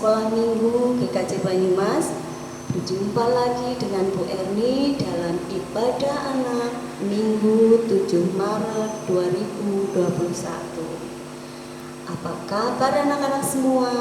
Sekolah Minggu GKJ Banyumas. Berjumpa lagi dengan Bu Erni dalam ibadah anak Minggu 7 Maret 2021. Apa kabar anak-anak semua?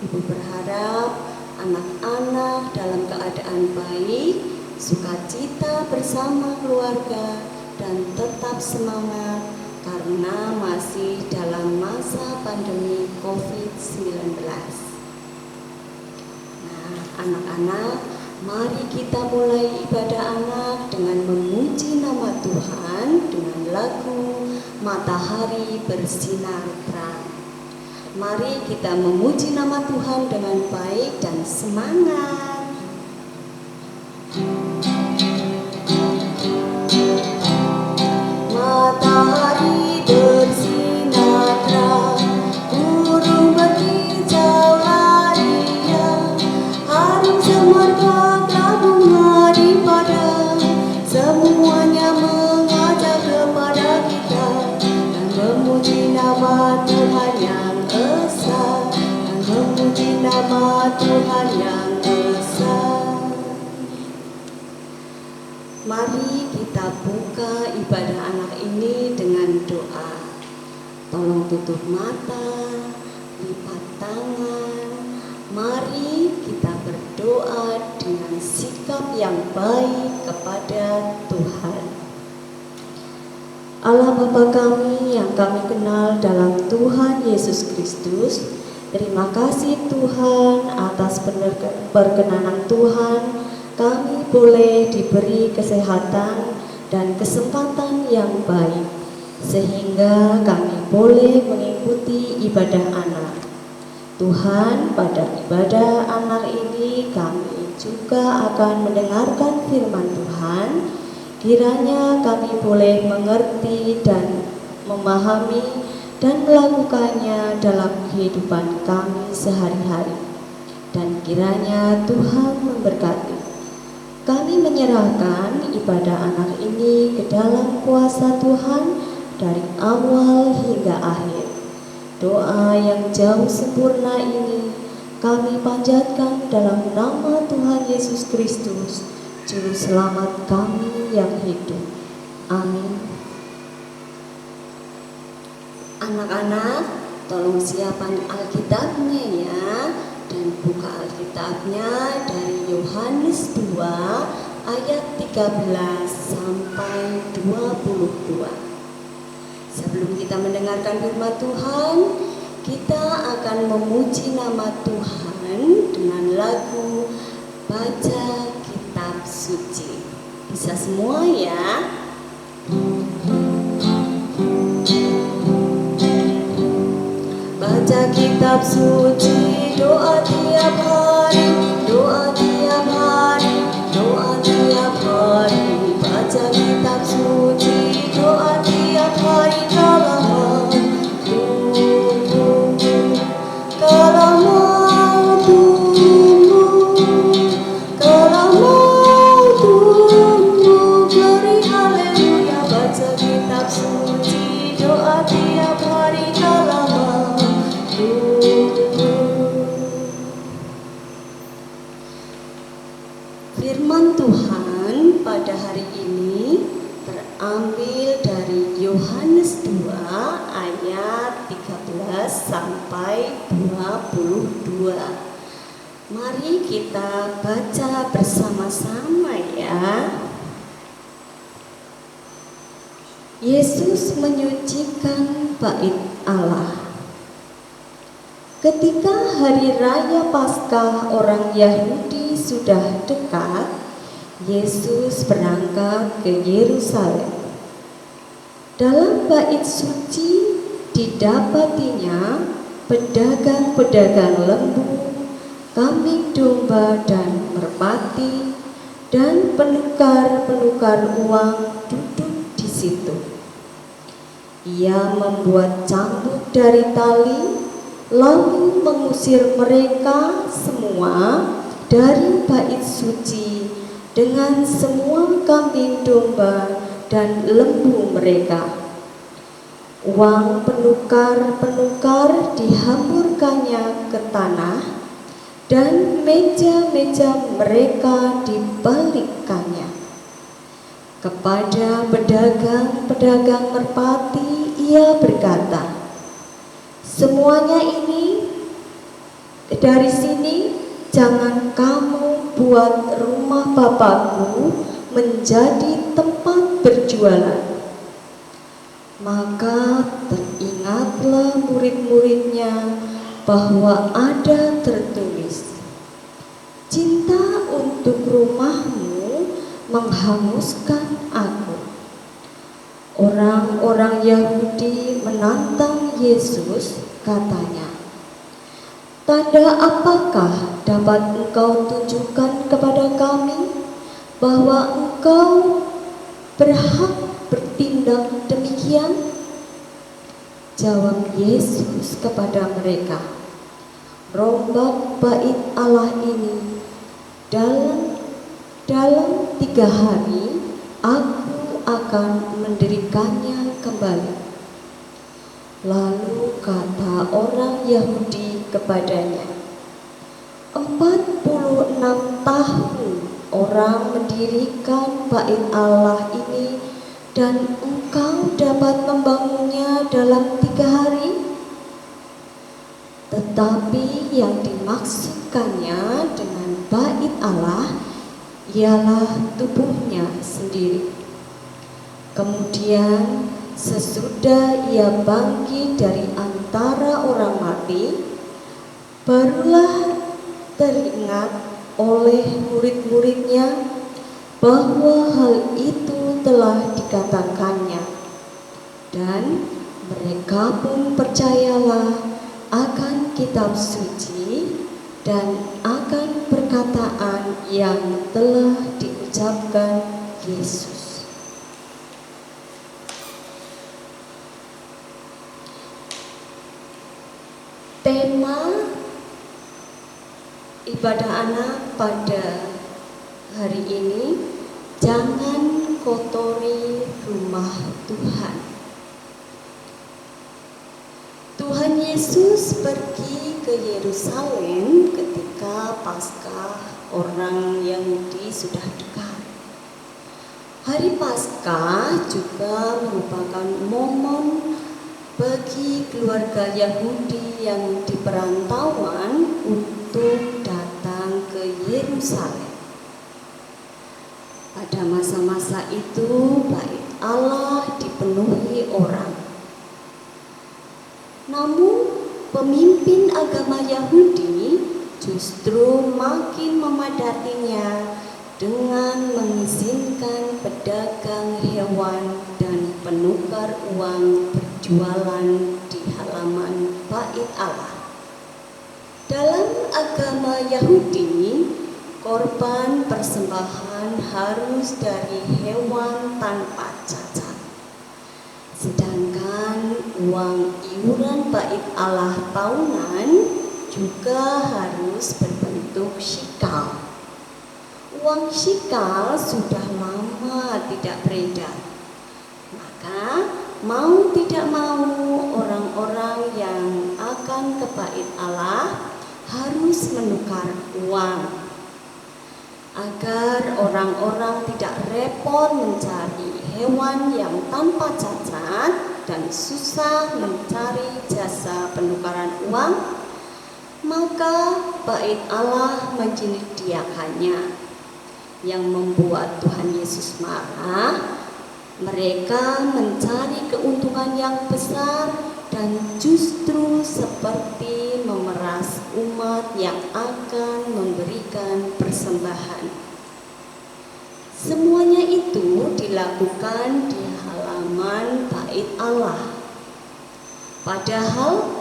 Ibu berharap anak-anak dalam keadaan baik, sukacita bersama keluarga, dan tetap semangat karena masih dalam masa pandemi COVID-19. Nah, anak-anak, mari kita mulai ibadah anak dengan memuji nama Tuhan dengan lagu Matahari Bersinar Terang. Mari kita memuji nama Tuhan dengan baik dan semangat. Matahari bersinar terang, burung berkicau larian, harum semerbak bunga di padang, semuanya mengajak kepada kita dan memuji nama Tuhan yang esa, dan memuji nama Tuhan yang esa. Mari kita buka ibadah anak ini dengan doa. Tolong tutup mata, lipat tangan. Mari kita berdoa dengan sikap yang baik kepada Tuhan. Allah Bapa kami yang kami kenal dalam Tuhan Yesus Kristus, terima kasih Tuhan atas perkenanan Tuhan. Kami boleh diberi kesehatan dan kesempatan yang baik, sehingga kami boleh mengikuti ibadah anak. Tuhan, pada ibadah anak ini kami juga akan mendengarkan firman Tuhan. Kiranya kami boleh mengerti dan memahami dan melakukannya dalam kehidupan kami sehari-hari. Dan kiranya Tuhan memberkati. Kami menyerahkan ibadah anak ini ke dalam kuasa Tuhan dari awal hingga akhir. Doa yang jauh sempurna ini kami panjatkan dalam nama Tuhan Yesus Kristus, Juru Selamat kami yang hidup. Amin. Anak-anak, tolong siapkan Alkitabnya ya. Dan buka Alkitabnya dari Yohanes 2 ayat 13 sampai 22. Sebelum kita mendengarkan firman Tuhan, kita akan memuji nama Tuhan dengan lagu Baca Kitab Suci. Bisa semua ya? Baca kitab suci, doa tiap hari, doa tiap hari, doa tiap hari. Baca kitab suci, doa tiap hari. Kalau mau tumbuh, glory haleluya. Baca kitab suci, doa tiap hari. Kalau mau firman Tuhan pada hari ini terambil dari Yohanes 2 ayat 13 sampai 22. Mari kita baca bersama-sama ya. Yesus menyucikan bait Allah. Ketika hari raya Paskah orang Yahudi sudah dekat, Yesus berangkat ke Yerusalem. Dalam bait suci didapatinya pedagang-pedagang lembu, kambing domba dan merpati, dan penukar-penukar uang duduk di situ. Ia membuat cambuk dari tali, lalu mengusir mereka semua dari bait suci dengan semua kambing domba dan lembu mereka. Uang penukar-penukar dihamburkannya ke tanah dan meja-meja mereka dibalikkannya. Kepada pedagang-pedagang merpati ia berkata, "Semuanya ini dari sini, jangan kamu buat rumah Bapakku menjadi tempat berjualan." Maka teringatlah murid-muridnya bahwa ada tertulis, "Cinta untuk rumahmu menghanguskan aku." Orang-orang Yahudi menantang Yesus, katanya, "Tanda apakah dapat engkau tunjukkan kepada kami bahwa engkau berhak bertindak demikian?" Jawab Yesus kepada mereka, "Rombak bait Allah ini dalam 3 hari aku akan mendirikannya kembali." Lalu kata orang Yahudi kepadanya, 46 tahun orang mendirikan bait Allah ini, dan engkau dapat membangunnya dalam 3 hari? Tetapi yang dimaksudkannya dengan bait Allah ialah tubuhnya sendiri. Kemudian sesudah ia bangkit dari antara orang mati, barulah teringat oleh murid-muridnya bahwa hal itu telah dikatakannya, dan mereka pun percayalah akan kitab suci dan akan perkataan yang telah diucapkan Yesus. Tema ibadah anak pada hari ini, jangan kotori rumah Tuhan. Tuhan Yesus pergi ke Yerusalem ketika Paskah orang Yahudi sudah dekat. Hari Paskah juga merupakan momen bagi keluarga Yahudi yang di perantauan untuk datang ke Yerusalem. Pada masa-masa itu, bait Allah dipenuhi orang. Namun pemimpin agama Yahudi justru makin memadatinya dengan mengizinkan pedagang hewan dan penukar uang berjualan di halaman bait Allah. Dalam agama Yahudi, korban persembahan harus dari hewan tanpa cacat. Sedangkan uang iuran bait Allah tahunan juga harus berbentuk shikal. Uang shikal sudah lama tidak beredar. Maka mau tidak mau orang-orang yang akan ke bait Allah harus menukar uang. Agar orang-orang tidak repot mencari hewan yang tanpa cacat dan susah mencari jasa penukaran uang, maka bait Allah menyediakannya. Yang membuat Tuhan Yesus marah, mereka mencari keuntungan yang besar dan justru seperti memeras umat yang akan memberikan persembahan. Semuanya itu dilakukan di halaman bait Allah. Padahal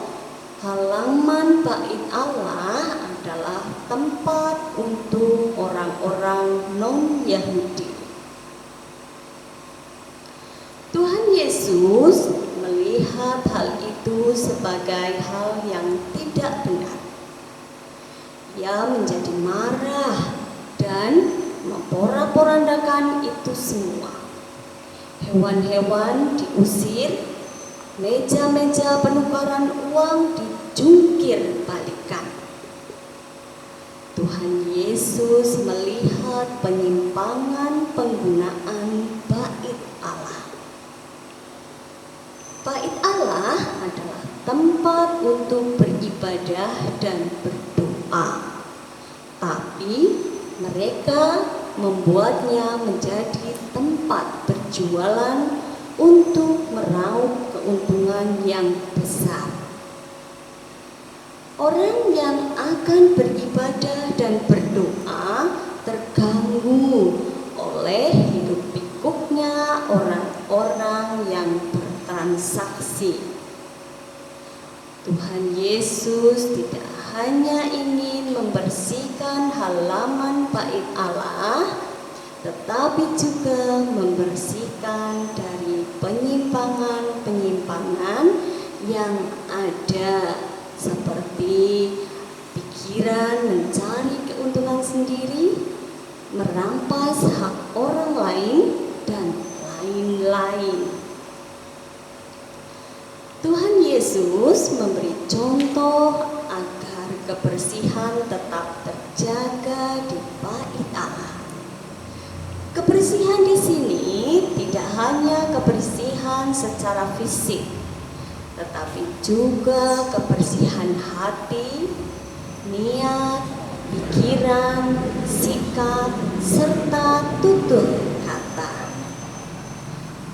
halaman bait Allah adalah tempat untuk orang-orang non-Yahudi. Tuhan Yesus melihat hal itu sebagai hal yang tidak benar. Ia menjadi marah dan memporak-porandakan itu semua. Hewan-hewan diusir, meja-meja penukaran uang dijungkir balikan. Tuhan Yesus melihat penyimpangan penggunaan bait Allah. Bait Allah adalah tempat untuk beribadah dan berdoa, tapi mereka membuatnya menjadi tempat berjualan untuk meraup keuntungan yang besar. Orang yang akan beribadah dan berdoa terganggu oleh hiruk pikuknya orang-orang yang bertransaksi. Tuhan Yesus tidak hanya ingin membersihkan halaman bait Allah, tetapi juga membersihkan dari penyimpangan-penyimpangan yang ada, seperti pikiran mencari keuntungan sendiri, merampas hak orang lain, dan lain-lain. Tuhan Yesus memberi contoh agar kebersihan tetap terjaga di bait Allah. Kebersihan di sini tidak hanya kebersihan secara fisik, tetapi juga kebersihan hati, niat, pikiran, sikap, serta tutur kata.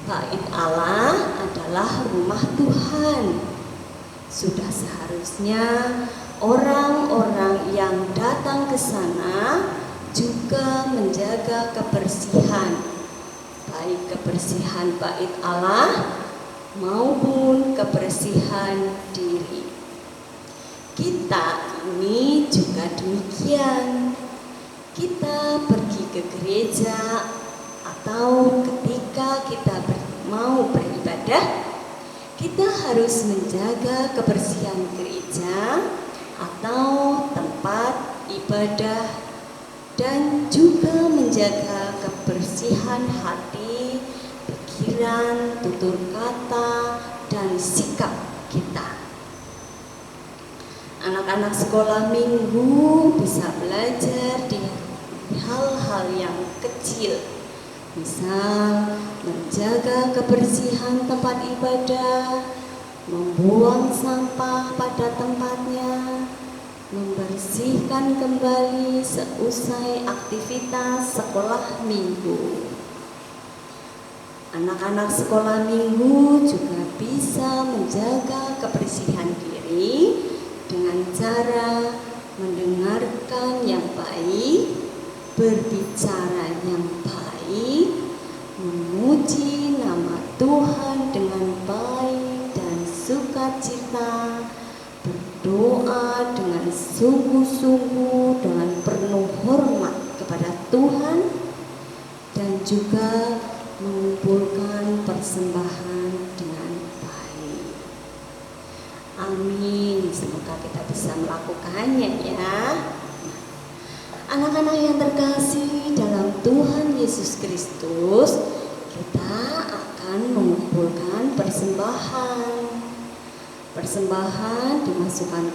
Bait Allah adalah rumah Tuhan. Sudah seharusnya orang-orang yang datang ke sana juga menjaga kebersihan, baik kebersihan bait Allah maupun kebersihan diri. Kita ini juga demikian. Kita pergi ke gereja atau ketika kita mau beribadah, kita harus menjaga kebersihan gereja atau tempat ibadah, dan juga menjaga kebersihan hati, pikiran, tutur kata, dan sikap kita. Anak-anak sekolah minggu bisa belajar di hal-hal yang kecil, misal menjaga kebersihan tempat ibadah, membuang sampah pada tempatnya, membersihkan kembali seusai aktivitas sekolah minggu. Anak-anak sekolah minggu juga bisa menjaga kebersihan diri dengan cara mendengarkan yang baik, berbicara yang baik, memuji nama Tuhan dengan baik dan sukacita, berdoa dengan sungguh-sungguh dengan penuh hormat kepada Tuhan, dan juga mengumpulkan persembahan dengan baik. Amin. Semoga kita bisa melakukannya ya. Anak-anak yang terkasih dalam Tuhan Yesus Kristus, kita akan mengumpulkan persembahan. Persembahan dimasukkan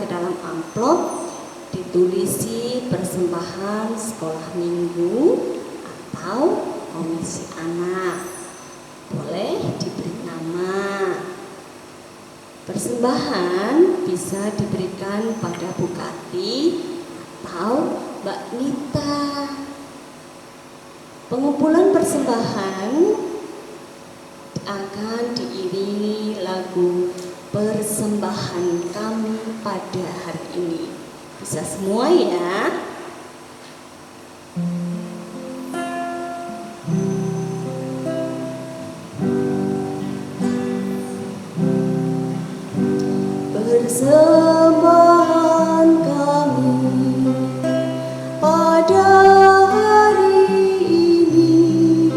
ke dalam amplop, ditulisi persembahan sekolah minggu atau komisi anak. Boleh diberi nama. Persembahan bisa diberikan pada Bu Kati atau Mbak Nita. Pengumpulan persembahan akan diiringi lagu Persembahan Kami pada hari ini. Bisa semua ya. Persembahan kami pada hari ini,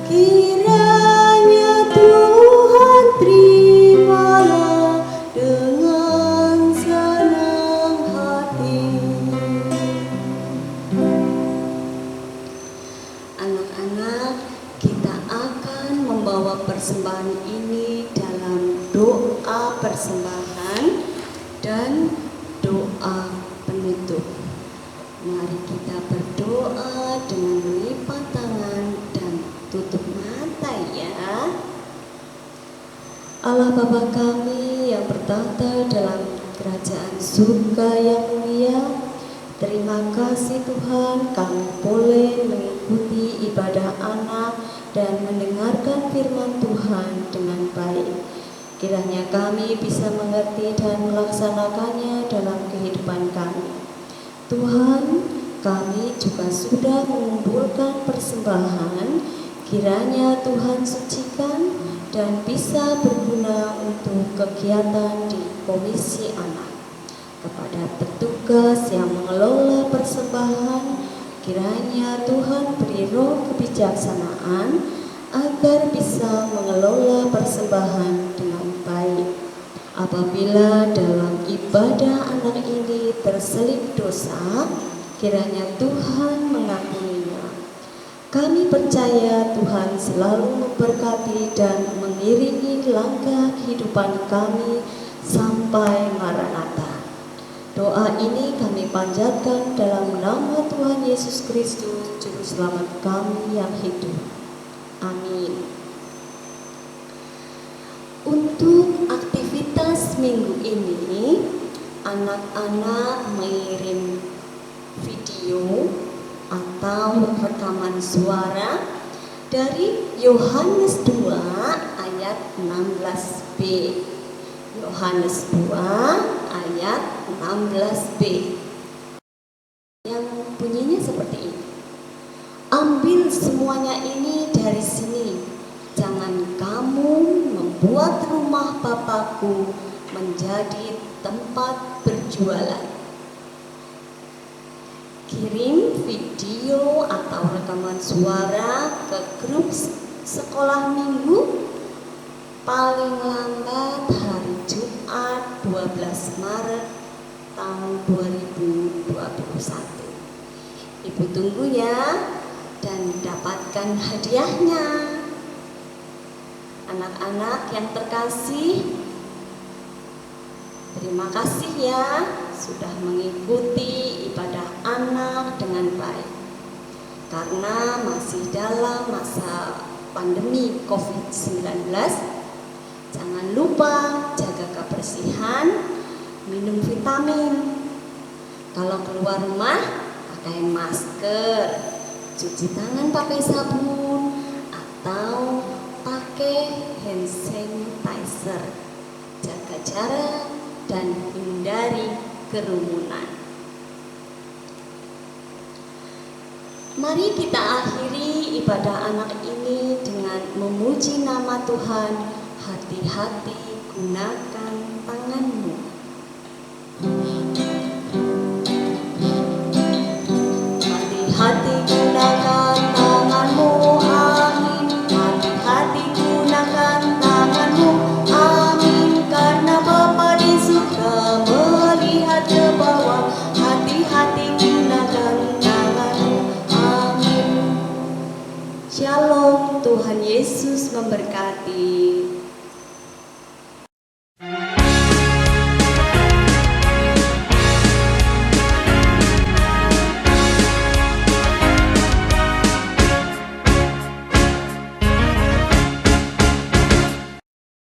kiranya Tuhan terimalah dengan senang hati. Bapa kami yang bertata dalam kerajaan surga yang mulia, terima kasih Tuhan kami boleh mengikuti ibadah anak dan mendengarkan firman Tuhan dengan baik. Kiranya kami bisa mengerti dan melaksanakannya dalam kehidupan kami. Tuhan, kami juga sudah mengumpulkan persembahan, kiranya Tuhan sucikan dan bisa berguna untuk kegiatan di Komisi Anak. Kepada petugas yang mengelola persembahan, kiranya Tuhan beri roh kebijaksanaan agar bisa mengelola persembahan dengan baik. Apabila dalam ibadah anak ini terselip dosa, kiranya Tuhan mengampuninya. Kami percaya Tuhan selalu memberkati dan mengiringi langkah kehidupan kami sampai Maranatha. Doa ini kami panjatkan dalam nama Tuhan Yesus Kristus, Juru Selamat kami yang hidup. Amin. Untuk aktivitas minggu ini, anak-anak mengirim video atau rekaman suara dari Yohanes 2 ayat 16b. Yohanes 2 ayat 16b yang bunyinya seperti ini. Ambil semuanya ini dari sini, jangan kamu membuat rumah Bapakku menjadi tempat berjualan. Kirim video atau rekaman suara ke grup sekolah minggu paling lambat hari Jumat 12 Maret tahun 2021. Ibu tunggu ya dan dapatkan hadiahnya. Anak-anak yang terkasih, terima kasih ya sudah mengikuti ibadah anak dengan baik. Karena masih dalam masa pandemi COVID-19, jangan lupa jaga kebersihan, minum vitamin. Kalau keluar rumah, pakai masker, cuci tangan pakai sabun, atau pakai hand sanitizer. Jaga jarak dan hindari kerumunan. Mari kita akhiri ibadah anak ini dengan memuji nama Tuhan. Hati-hati gunakan